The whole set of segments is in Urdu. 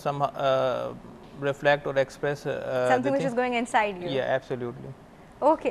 some reflect or express something which is going inside you. Yeah, absolutely. Okay,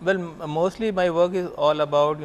Well, mostly my work is all about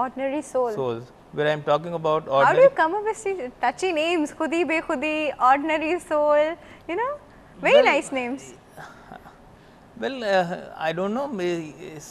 Ordinary souls. Where I am talking about ordinary. How do you come up with these touchy names? Khudi bekhudi, ordinary soul, very nice names. Well, I don't know, it's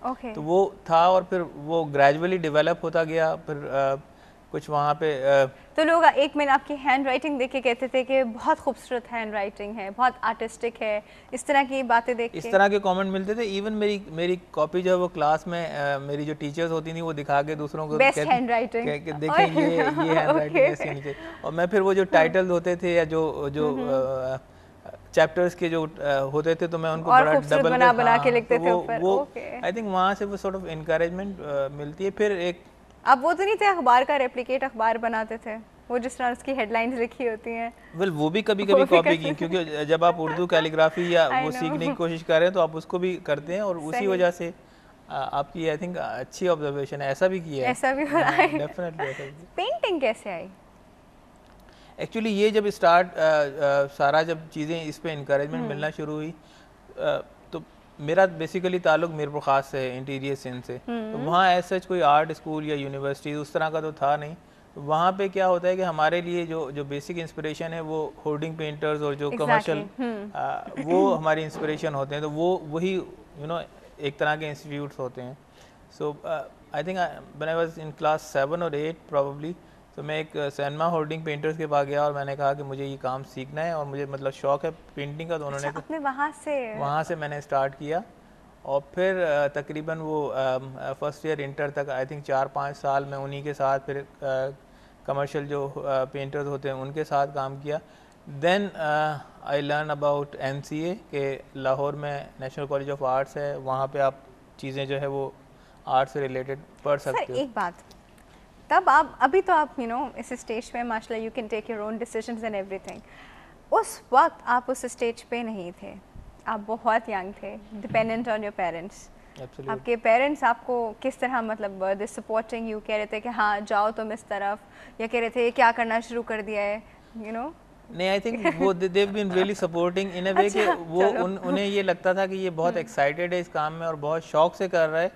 okay, تو وہ تھا اور پھر وہ گریجولی ڈیولپ ہوتا گیا. پھر کچھ وہاں پہ تو لوگ ایک منٹ آپ کی ہینڈ رائٹنگ دیکھ کے کہتے تھے کہ بہت خوبصورت ہینڈ رائٹنگ ہے, بہت آرٹسٹک ہے, اس طرح کی باتیں دیکھ کے اس طرح کے کامنٹ ملتے تھے. ایون میری کاپی جو ہے وہ کلاس میں میری جو ٹیچرز ہوتی تھیں وہ دکھا کے دوسروں کو بیسٹ ہینڈ رائٹنگ کہ دیکھیں یہ ہینڈ رائٹنگ ایسی ہونی چاہیے. اور میں پھر وہ جو ٹائٹل ہوتے تھے یا جو چیپٹرز کے جو ہوتے تھے تو میں ان کو بڑا ڈبل بنا کے لکھتے تھے اوپر. وہ آئی تھنک وہاں سے وہ سارٹ آف انکریجمنٹ ملتی ہے. پھر ایک اب وہ تو نہیں تھے اخبار کا ریپلیکیٹ اخبار بناتے تھے, وہ جس طرح اس کی ہیڈ لائنز لکھی ہوتی ہیں, وہ بھی کبھی کبھی کاپی کی, کیونکہ جب آپ اردو کیلیگرافی یا وہ سیکھنے کی کوشش کر رہے ہیں تو آپ اس کو بھی کرتے ہیں, اور اسی وجہ سے آپ کی آئی تھنک اچھی آبزرویشن ہے. ایسا بھی کیا ہے, ایسا بھی ہو رہا ہے. ڈیفینیٹلی. پینٹنگ کیسے آئی؟ ایکچولی یہ جب اسٹارٹ سارا جب چیزیں اس پہ انکریجمنٹ ملنا شروع ہوئی تو میرا بیسیکلی تعلق میرپور خاص سے ہے, انٹیریئر سندھ سے. تو وہاں ایز سچ کوئی آرٹ اسکول یا یونیورسٹیز اس طرح کا تو تھا نہیں. وہاں پہ کیا ہوتا ہے کہ ہمارے لیے جو بیسک انسپریشن ہے وہ ہورڈنگ پینٹرز اور جو کمرشل وہ ہماری انسپریشن ہوتے ہیں. تو وہی ایک طرح کے انسٹیٹیوٹس ہوتے ہیں. So I think when I was in class 7 or 8 probably, تو میں ایک سینما ہولڈنگ پینٹرز کے پاس گیا اور میں نے کہا کہ مجھے یہ کام سیکھنا ہے اور مجھے مطلب شوق ہے پینٹنگ کا. تو انہوں نے اپنے وہاں سے میں نے اسٹارٹ کیا, اور پھر تقریباً وہ فرسٹ ایئر انٹر تک آئی تھنک 4-5 سال میں انہی کے ساتھ, پھر کمرشل جو پینٹرز ہوتے ہیں ان کے ساتھ کام کیا. دین آئی لرن اباؤٹ NCA کہ لاہور میں نیشنل کالج آف آرٹس ہے, وہاں پہ آپ چیزیں جو ہے وہ آرٹ سے ریلیٹڈ پڑھ سکتے ہو. ایک بات, تب آپ ابھی تو آپ اس اسٹیج پہ ماشاء اللہ you can take your own decisions and ایوری تھنگ, اس وقت آپ اس اسٹیج پہ نہیں تھے, آپ بہت ینگ تھے, ڈپینڈنٹ آن یور پیرنٹس. آپ کے پیرنٹس آپ کو کس طرح مطلب دے سپورٹنگ یو, کہہ رہے تھے کہ ہاں جاؤ تم اس طرف, یا کہہ رہے تھے کیا کرنا شروع کر دیا ہے نہیں, آئی تھنک وہ دیو بین ریئلی سپورٹنگ ان اے وے کہ وہ انہیں یہ لگتا تھا کہ یہ بہت ایکسائٹیڈ ہے اس کام میں اور بہت شوق سے کر رہا ہے.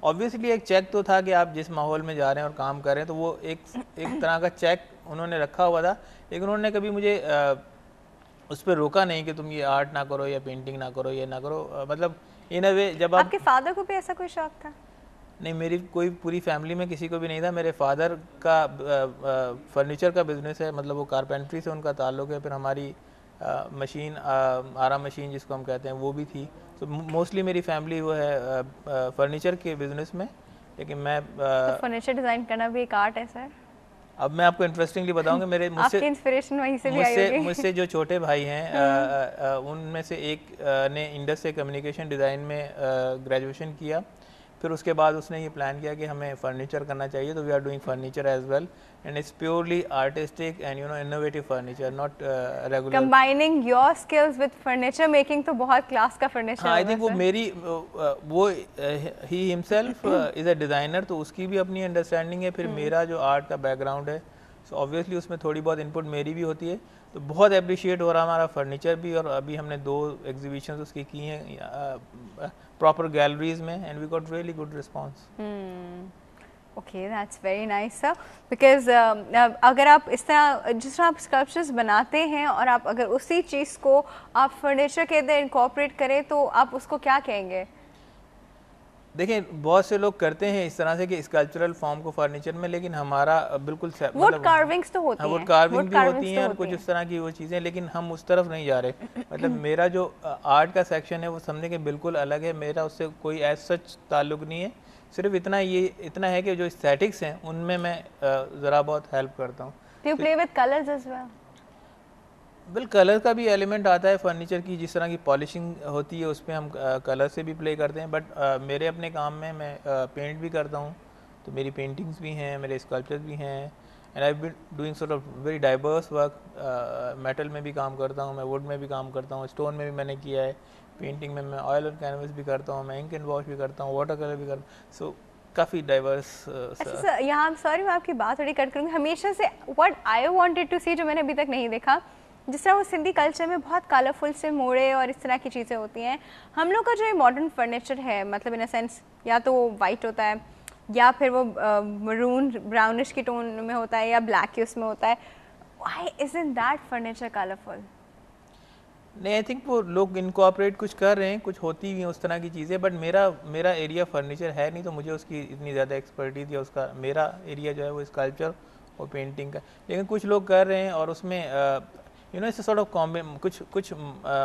آبویسلی ایک چیک تو تھا کہ آپ جس ماحول میں جا رہے ہیں اور کام کر رہے ہیں, تو وہ ایک طرح کا چیک انہوں نے رکھا ہوا تھا. لیکن انہوں نے کبھی مجھے اس پہ روکا نہیں کہ تم یہ آرٹ نہ کرو یا پینٹنگ نہ کرو, یہ نہ کرو. مطلب ان اے وے جب آپ کے فادر کو بھی ایسا کوئی شوق تھا؟ نہیں, میری کوئی پوری فیملی میں کسی کو بھی نہیں تھا. میرے فادر کا فرنیچر کا بزنس ہے, مطلب وہ کارپینٹری سے ان کا تعلق ہے. پھر ہماری مشین آرا مشین جس کو ہم کہتے ہیں وہ بھی تھی. تو موسٹلی میری فیملی وہ ہے فرنیچر کے بزنس میں. لیکن میں فرنیچر ڈیزائن کرنا بھی ایک آرٹ ہے سر. اب میں آپ کو انٹرسٹنگلی بتاؤں کہ میرے مجھ سے جو چھوٹے بھائی ہیں ان میں سے ایک نے انڈس سے کمیونیکیشن ڈیزائن میں گریجویشن کیا. پھر اس کے بعد اس نے یہ پلان کیا کہ ہمیں فرنیچر کرنا چاہیے, تو we are doing furniture as well, and it's purely artistic and innovative furniture, not regular. Combining your skills with furniture making تو بہت کلاس کا فرنیچر. آئی تھنک وہ ہی ہمسیلف از اے ڈیزائنر, تو اس کی بھی اپنی انڈرسٹینڈنگ ہے. پھر میرا جو آرٹ کا بیک گراؤنڈ ہے, سو آبویسلی اس میں تھوڑی بہت انپٹ میری بھی ہوتی ہے. تو بہت اپریشیٹ ہو رہا ہمارا فرنیچر بھی, اور ابھی ہم نے 2 ایگزیبیشنز اس کی ہیں پراپر گیلریز میں, and we got really good response. Okay, that's very nice sir. Because اگر آپ اس طرح جس طرح آپ اسکلپچرز بناتے ہیں اور آپ اگر اسی چیز کو آپ فرنیچر کے اندر انکارپوریٹ کریں تو آپ اس کو کیا کہیں گے؟ دیکھیں بہت سے لوگ کرتے ہیں اس طرح سے کہ اسکلپچرل فارم کو فرنیچر میں, لیکن ہمارا بالکل ووڈ کارونگز تو ہوتی ہیں, ووڈ کارونگ بھی ہوتی ہیں اور کچھ اس طرح کی وہ چیزیں, لیکن ہم اس طرف نہیں جا رہے. مطلب میرا جو آرٹ کا سیکشن ہے وہ سمجھنے کے بالکل الگ ہے, میرا اس سے کوئی ایز سچ تعلق نہیں ہے. صرف اتنا ہے کہ جو استھیٹکس ہیں ان میں ذرا بہت ہیلپ کرتا ہوں. Do you play with colors as well? Colour کا بھی ایلیمنٹ آتا ہے فرنیچر کی, جس طرح کی پالشنگ ہوتی ہے اس پہ ہم کلر سے بھی پلے کرتے ہیں. بٹ میرے اپنے کام میں پینٹ بھی کرتا ہوں, تو میری پینٹنگز بھی ہیں, میرے اسکلپچرز بھی ہیں, and I been doing sort of very diverse work. Metal میں بھی کام کرتا ہوں, میں ووڈ میں بھی کام کرتا ہوں, اسٹون میں بھی میں نے کیا ہے, پینٹنگ میں آئل اور کینوس بھی کرتا ہوں, میں انک اینڈ واش بھی کرتا ہوں, واٹر کلر بھی کرتا ہوں. سو کافی ڈائیورس. یہاں سوری میں آپ کی بات تھوڑی کٹ کروں گی. ہمیشہ سے واٹ آئی وانٹیڈ ٹو سی, جو میں نے ابھی تک نہیں دیکھا, جس طرح وہ سندھی کلچر میں بہت کلرفل سے موڑے اور اس طرح کی چیزیں ہوتی ہیں, ہم لوگ کا جو ماڈرن فرنیچر ہے مطلب ان اے سینس یا تو وہ وائٹ ہوتا ہے یا پھر وہ مرون براؤنش کی ٹون میں ہوتا ہے یا بلیک کی اس میں ہوتا ہے. Why isn't that furniture colourful? نہیں آئی تھنک وہ لوگ انکوپریٹ کچھ کر رہے ہیں, کچھ ہوتی بھی ہیں اس طرح کی چیزیں, بٹ میرا ایریا فرنیچر ہے نہیں, تو مجھے اس کی اتنی زیادہ ایکسپرٹیز یا اس کا, میرا ایریا جو ہے وہ اسکلپچر اور پینٹنگ کا. لیکن کچھ لوگ کر رہے ہیں اور اس میں اس سارٹ آف کچھ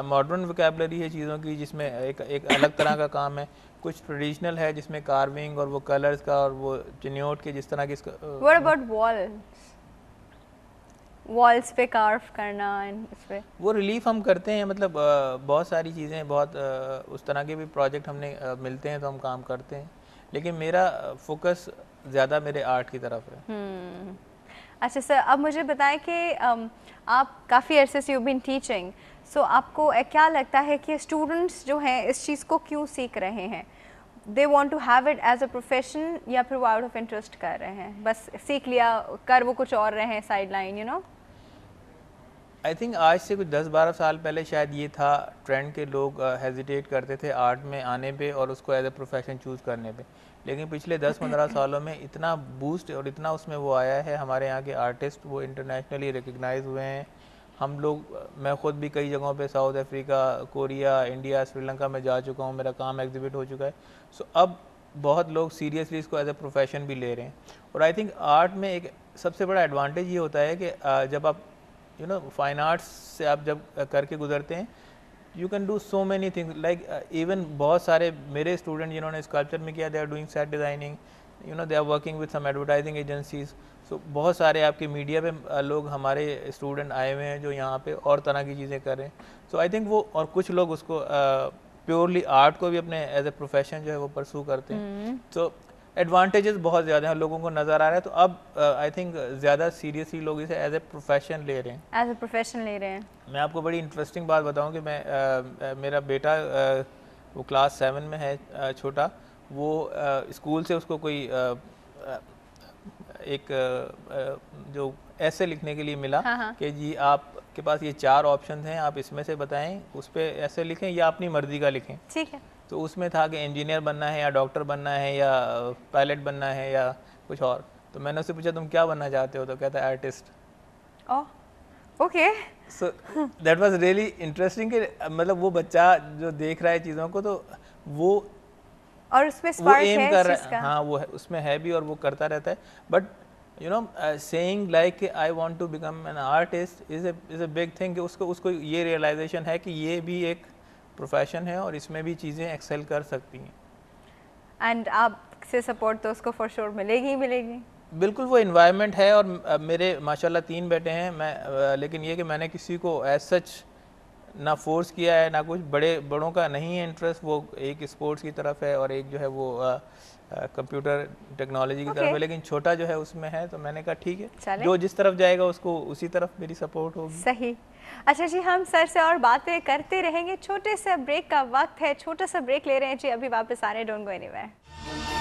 ماڈرن وکیبلری ہے چیزوں کی جس میں ایک الگ طرح کا کام ہے, کچھ ٹریڈیشنل ہے جس میں کارونگ اور وہ کلرز کا اور وہ چنیوٹ کے جس طرح کی. What about والس پہ کارف کرنا, اس پہ وہ ریلیف ہم کرتے ہیں, مطلب بہت ساری چیزیں, بہت اس طرح کے بھی پروجیکٹ ہم نے ملتے ہیں تو ہم کام کرتے ہیں, لیکن میرا فوکس زیادہ میرے آرٹ کی طرف ہے. اچھا سر, اب مجھے بتائیں کہ آپ کافی عرصے سے یو بین ٹیچنگ, سو آپ کو کیا لگتا ہے کہ اسٹوڈنٹس جو ہیں اس چیز کو کیوں سیکھ رہے ہیں؟ They want to have it as a profession, یا پھر وہ آؤٹ آف انٹرسٹ کر رہے ہیں, بس سیکھ لیا کر وہ کچھ اور رہے ہیں سائڈ لائن, آئی تھنک آج سے کچھ 10-12 سال پہلے شاید یہ تھا ٹرینڈ کے لوگ ہیزیٹیٹ کرتے تھے آرٹ میں آنے پہ اور اس کو ایز اے پروفیشن چوز کرنے پہ, لیکن پچھلے 10-15 سالوں میں اتنا بوسٹ اور اتنا اس میں وہ آیا ہے, ہمارے یہاں کے آرٹسٹ وہ انٹرنیشنلی ریکگنائز ہوئے ہیں. ہم لوگ, میں خود بھی کئی جگہوں پہ South Africa, Korea, India, Sri Lanka میں جا چکا ہوں, میرا کام ایگزیبٹ ہو چکا ہے. سو اب بہت لوگ سیریسلی اس کو ایز اے پروفیشن بھی لے رہے ہیں. اور آئی تھنک آرٹ میں ایک سب سے بڑا ایڈوانٹیج یہ ہوتا ہے کہ جب آپ فائن آرٹس سے آپ جب کر کے گزرتے ہیں, you can do so many thing, like even بہت سارے میرے اسٹوڈنٹ جنہوں نے اسکلپچر میں کیا, they are doing set designing, they are working with some advertising agencies. So بہت سارے آپ کے میڈیا پہ لوگ ہمارے اسٹوڈنٹ آئے ہوئے ہیں جو یہاں پہ اور طرح کی چیزیں کر رہے ہیں. سو آئی تھنک وہ, اور کچھ لوگ اس کو پیورلی آرٹ کو بھی اپنے ایز اے پروفیشن جو ہے وہ پرسو کرتے ہیں. تو ایڈوانٹیجز بہت زیادہ ہیں, لوگوں کو نظر آ رہا ہے, تو اب آئی تھنک زیادہ سیریسلی لوگ اسے ایز اے پروفیشن لے رہے ہیں, ایز اے پروفیشن لے رہے ہیں. میں آپ کو بڑی انٹرسٹنگ بات بتاؤں کہ میں میرا بیٹا وہ کلاس 7 میں ہے, چھوٹا, وہ اسکول سے اس کو کوئی ایک جو ایسے لکھنے کے لیے ملا کہ جی آپ کے پاس یہ 4 آپشنز ہیں, آپ اس میں سے بتائیں, اس پہ ایسے لکھیں یا اپنی مرضی کا لکھیں. ٹھیک ہے. تو اس میں تھا کہ انجینئر بننا ہے یا ڈاکٹر بننا ہے یا پائلٹ بننا ہے یا کچھ اور. تو میں نے اس سے پوچھا تم کیا بننا چاہتے ہو, تو کہتا ہے artist. Okay. So that was really interesting کہ مطلب وہ بچہ جو دیکھ رہا ہے چیزوں کو تو وہ اور اس میں اسپارک ہے کر رہا ہے, ہاں وہ اس میں ہے بھی اور وہ کرتا رہتا ہے. But saying like I want to become an artist is a big thing کہ اس کو یہ ریئلائزیشن ہے کہ یہ بھی ایک پروفیشن ہے اور اس میں بھی چیزیں ایکسل کر سکتی ہیں. اینڈ آپ سے سپورٹ تو اس کو فور شور ملے گی بالکل. وہ انوائرمنٹ ہے, اور میرے ماشاءاللہ 3 بیٹے ہیں, میں لیکن یہ کہ میں نے کسی کو ایز سچ نہ فورس کیا ہے, نہ کچھ. بڑوں کا نہیں ہے انٹرسٹ, وہ ایک اسپورٹس کی طرف ہے اور ایک جو ہے وہ کمپیوٹر ٹیکنالوجی کی طرف ہے, لیکن چھوٹا جو ہے اس میں ہے. تو میں نے کہا ٹھیک ہے, جو جس طرف جائے گا اس کو اسی طرف میری سپورٹ ہوگی. صحیح. اچھا جی, ہم سر سے اور باتیں کرتے رہیں گے, چھوٹے سے بریک کا وقت ہے, چھوٹا سا بریک لے رہے ہیں جی, ابھی واپس آ رہے ہیں, ڈونٹ گو اینی ویئر.